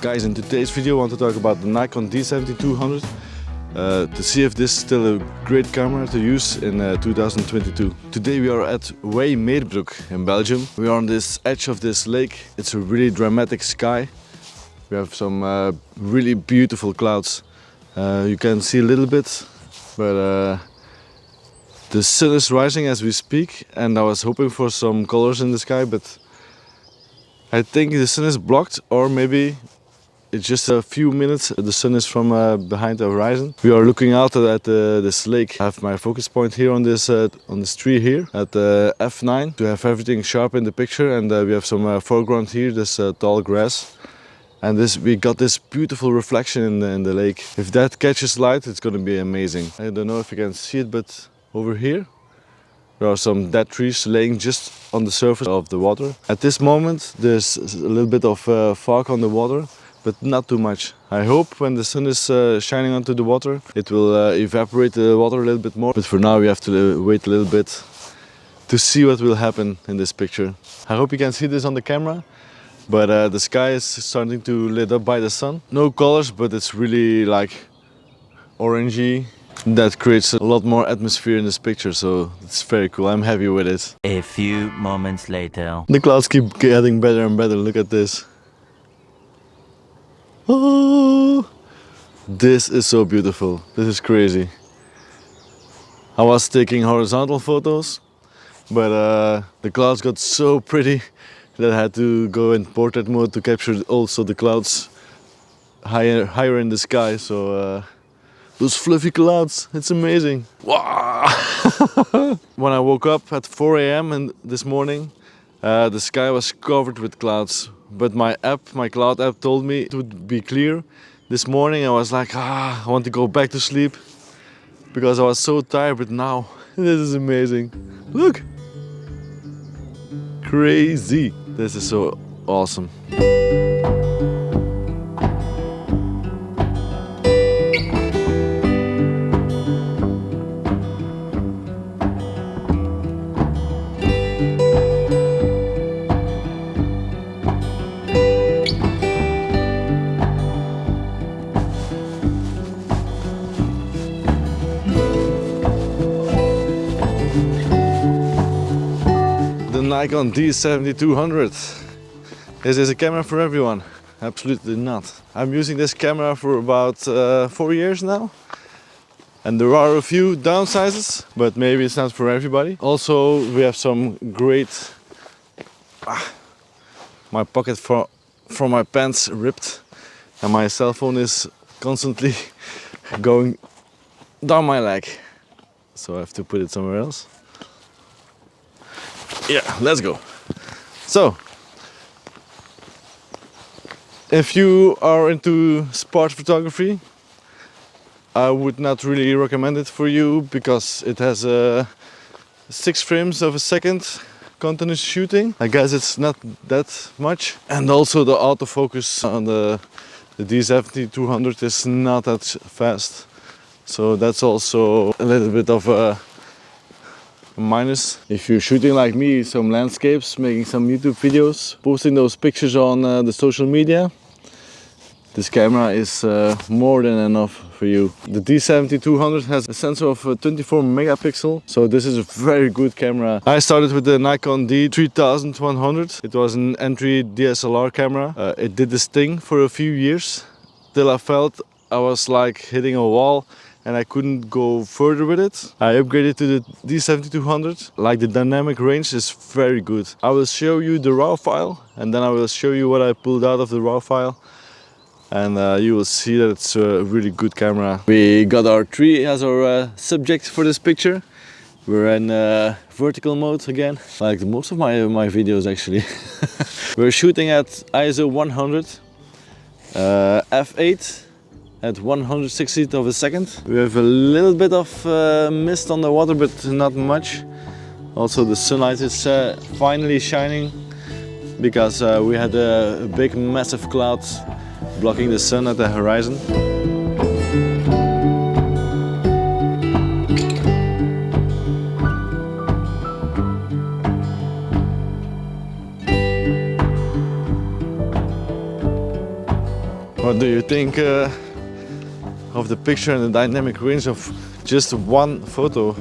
Guys, in today's video I want to talk about the Nikon D7200 to see if this is still a great camera to use in 2022. Today we are at Meerbrook in Belgium. We are on this edge of this lake. It's a really dramatic sky. We have some really beautiful clouds. You can see a little bit, but the sun is rising as we speak, and I was hoping for some colors in the sky, but I think the sun is blocked, or maybe it's just a few minutes the sun is from behind the horizon. We are looking out at this lake. I have my focus point here on this tree here at the F9 to have everything sharp in the picture, and we have some foreground here, this tall grass. And we got this beautiful reflection in the lake. If that catches light, it's going to be amazing. I don't know if you can see it, but over here there are some dead trees laying just on the surface of the water. At this moment there's a little bit of fog on the water, but not too much. I hope when the sun is shining onto the water, it will evaporate the water a little bit more. But for now we have to wait a little bit to see what will happen in this picture. I hope you can see this on the camera. But the sky is starting to lit up by the sun. No colors, but it's really like orangey. That creates a lot more atmosphere in this picture, so it's very cool. I'm happy with it. A few moments later. The clouds keep getting better and better. Look at this. Oh, this is so beautiful. This is crazy. I was taking horizontal photos, but the clouds got so pretty that I had to go in portrait mode to capture also the clouds higher in the sky. So those fluffy clouds, it's amazing. Wow. When I woke up at 4 AM this morning, the sky was covered with clouds. But my cloud app told me it would be clear. This morning I was like, I want to go back to sleep because I was so tired. But now, this is amazing. Look. Crazy. This is so awesome. The Nikon D7200. This is a camera for everyone. Absolutely not. I'm using this camera for about 4 years now. And there are a few downsizes, but maybe it's not for everybody. Also, we have some great... my pocket from my pants ripped. And my cell phone is constantly going down my leg. So I have to put it somewhere else. Yeah, let's go. So, if you are into sport photography, I would not really recommend it for you because it has 6 frames of a second continuous shooting. I guess it's not that much. And also the autofocus on the D7200 is not that fast. So that's also a little bit of a minus. If you're shooting like me, some landscapes, making some YouTube videos, posting those pictures on the social media, this camera is more than enough for you. The D7200 has a sensor of 24 megapixel, so this is a very good camera. I started with the Nikon D3100. It was an entry DSLR camera. It did this thing for a few years till I felt I was like hitting a wall and I couldn't go further with it. I upgraded to the D7200. Like, the dynamic range is very good. I will show you the RAW file, and then I will show you what I pulled out of the RAW file. And you will see that it's a really good camera. We got our tree as our subject for this picture. We're in vertical mode again, like most of my videos actually. We're shooting at ISO 100, f8. At 160th of a second. We have a little bit of mist on the water, but not much. Also the sunlight is finally shining because we had a big massive cloud blocking the sun at the horizon. What do you think of the picture and the dynamic range of just one photo?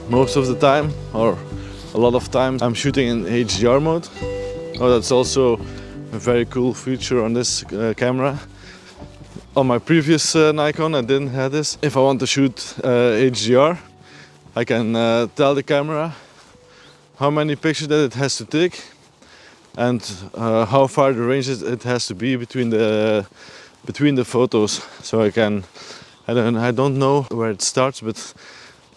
Most of the time, or a lot of times, I'm shooting in HDR mode. Oh, that's also a very cool feature on this camera. On my previous Nikon, I didn't have this. If I want to shoot HDR, I can tell the camera how many pictures that it has to take and how far the range it has to be between the photos. So I don't know where it starts, but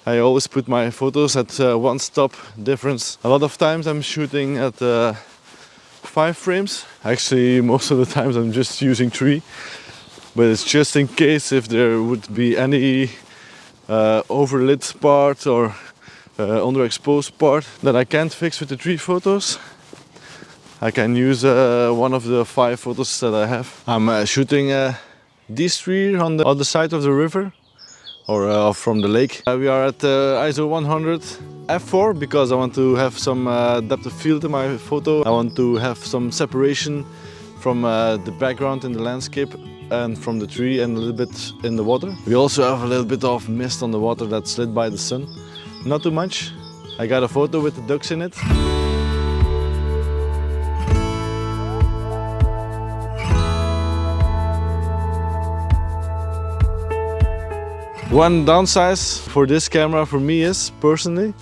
I always put my photos at one stop difference. A lot of times I'm shooting at 5 frames. Actually, most of the times I'm just using 3, but it's just in case if there would be any overlit part or underexposed part that I can't fix with the 3 photos. I can use one of the 5 photos that I have. I'm shooting these 3 on the other side of the river, or from the lake. We are at ISO 100 f4 because I want to have some depth of field in my photo. I want to have some separation from the background in the landscape and from the tree and a little bit in the water. We also have a little bit of mist on the water that's lit by the sun. Not too much. I got a photo with the ducks in it. One downside for this camera for me is, personally,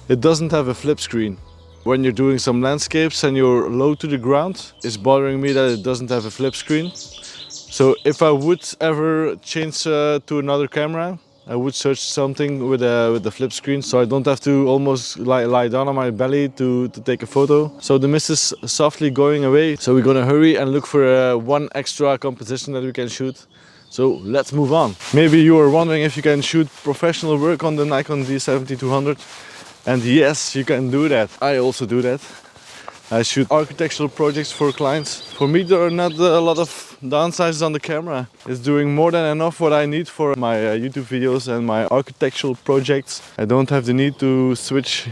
it doesn't have a flip screen. When you're doing some landscapes and you're low to the ground, it's bothering me that it doesn't have a flip screen. So if I would ever change to another camera, I would search something with a flip screen, so I don't have to almost lie down on my belly to take a photo. So the mist is softly going away, so we're gonna hurry and look for one extra composition that we can shoot. So let's move on. Maybe you are wondering if you can shoot professional work on the Nikon D7200. And yes, you can do that. I also do that. I shoot architectural projects for clients. For me, there are not a lot of downsides on the camera. It's doing more than enough what I need for my YouTube videos and my architectural projects. I don't have the need to switch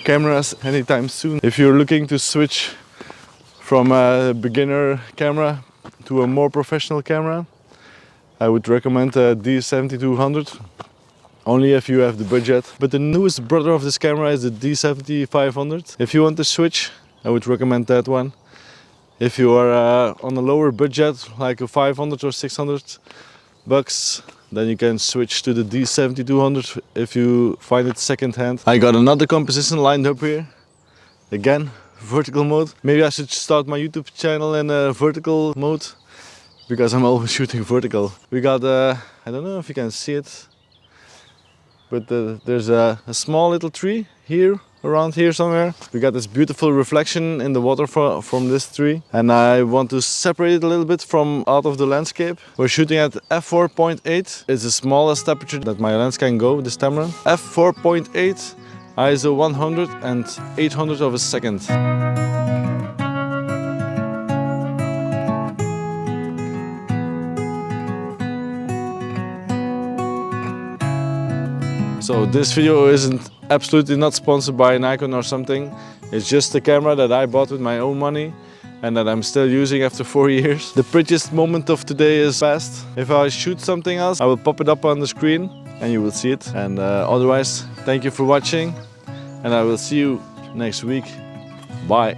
cameras anytime soon. If you're looking to switch from a beginner camera to a more professional camera, I would recommend a D7200, only if you have the budget. But the newest brother of this camera is the D7500. If you want to switch, I would recommend that one. If you are on a lower budget, like a 500 or 600 bucks, then you can switch to the D7200 if you find it second-hand. I got another composition lined up here. Again, vertical mode. Maybe I should start my YouTube channel in vertical mode, because I'm always shooting vertical. We got, I don't know if you can see it, but there's a small little tree here, around here somewhere. We got this beautiful reflection in the water from this tree, and I want to separate it a little bit from out of the landscape. We're shooting at f4.8. It's the smallest aperture that my lens can go, this camera. f4.8, ISO 100 and 800 of a second. So this video isn't absolutely not sponsored by Nikon or something. It's just a camera that I bought with my own money and that I'm still using after 4 years. The prettiest moment of today is past. If I shoot something else, I will pop it up on the screen and you will see it. And otherwise, thank you for watching and I will see you next week. Bye.